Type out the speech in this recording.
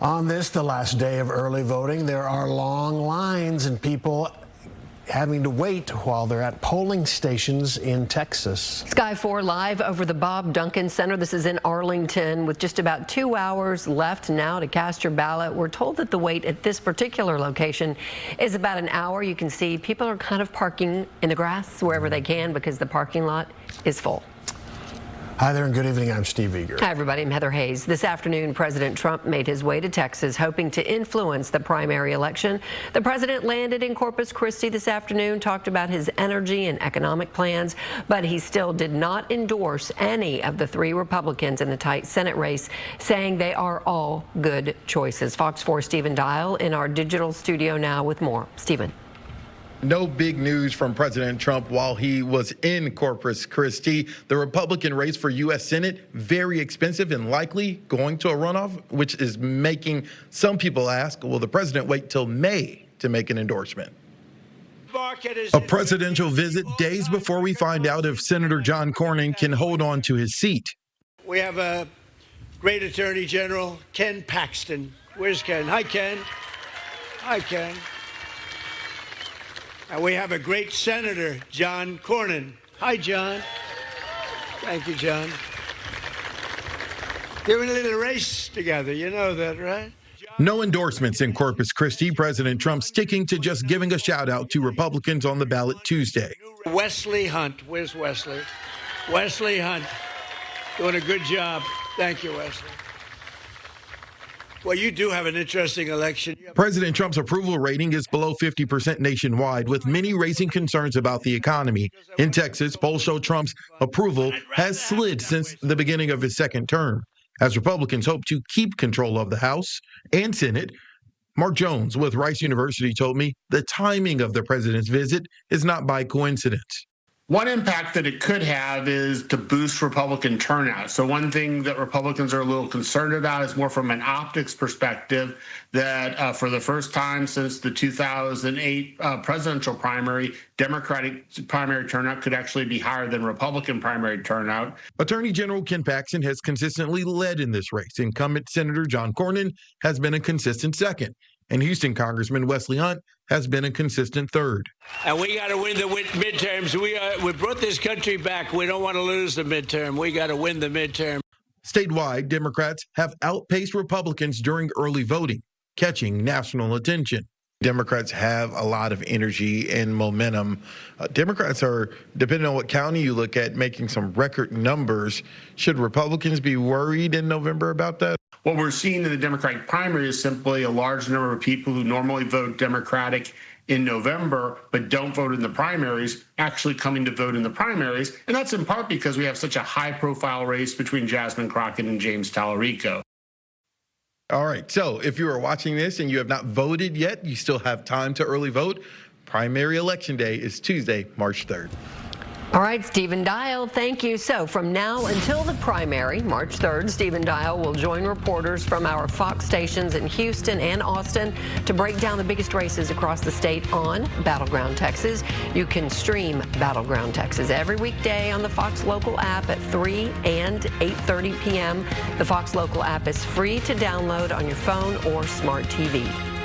On this, the last day of early voting, there are long lines and people having to wait while they're at polling stations in Texas. Sky 4 live over the Bob Duncan Center. This is in Arlington with just about 2 hours left now to cast your ballot. We're told that the wait at this particular location is about an hour. You can see people are kind of parking in the grass wherever they can because the parking lot is full. Hi there and good evening. I'm Steve Eager. Hi everybody, I'm Heather Hayes. This afternoon, President Trump made his way to Texas, hoping to influence the primary election. The president landed in Corpus Christi this afternoon, talked about his energy and economic plans, but he still did not endorse any of the 3 Republicans in the tight Senate race, saying they are all good choices. Fox 4 Stephen Dial in our digital studio now with more. Stephen. No big news from President Trump while he was in Corpus Christi. The Republican race for U.S. Senate, very expensive and likely going to a runoff, which is making some people ask, will the president wait till May to make an endorsement? A presidential visit days before we find out if Senator John Cornyn can hold on to his seat. We have a great Attorney General, Ken Paxton. Where's Ken? Hi, Ken. Hi, Ken. And we have a great Senator, John Cornyn. Hi, John. Thank you, John. They're in a little race together. You know that, right? No endorsements in Corpus Christi. President Trump sticking to just giving a shout out to Republicans on the ballot Tuesday. Wesley Hunt. Where's Wesley? Wesley Hunt. Doing a good job. Thank you, Wesley. Well, you do have an interesting election. President Trump's approval rating is below 50% nationwide, with many raising concerns about the economy. In Texas, polls show Trump's approval has slid since the beginning of his second term, as Republicans hope to keep control of the House and Senate. Mark Jones with Rice University told me the timing of the president's visit is not by coincidence. One impact that it could have is to boost Republican turnout. So one thing that Republicans are a little concerned about is more from an optics perspective, that for the first time since the 2008 presidential primary, Democratic primary turnout could actually be higher than Republican primary turnout. Attorney General Ken Paxton has consistently led in this race. Incumbent Senator John Cornyn has been a consistent second, and Houston Congressman Wesley Hunt has been a consistent third. And we got to win the midterms. We brought this country back. We don't want to lose the midterm. We got to win the midterm. Statewide, Democrats have outpaced Republicans during early voting, catching national attention. Democrats have a lot of energy and momentum. Democrats are, depending on what county you look at, making some record numbers. Should Republicans be worried in November about that? What we're seeing in the Democratic primary is simply a large number of people who normally vote Democratic in November but don't vote in the primaries actually coming to vote in the primaries. And that's in part because we have such a high-profile race between Jasmine Crockett and James Tallarico. All right, so if you are watching this and you have not voted yet, you still have time to early vote. Primary election day is Tuesday, March 3rd. All right, Stephen Dial, thank you. So from now until the primary, March 3rd, Stephen Dial will join reporters from our Fox stations in Houston and Austin to break down the biggest races across the state on Battleground Texas. You can stream Battleground Texas every weekday on the Fox Local app at 3 and 8:30 p.m. The Fox Local app is free to download on your phone or smart TV.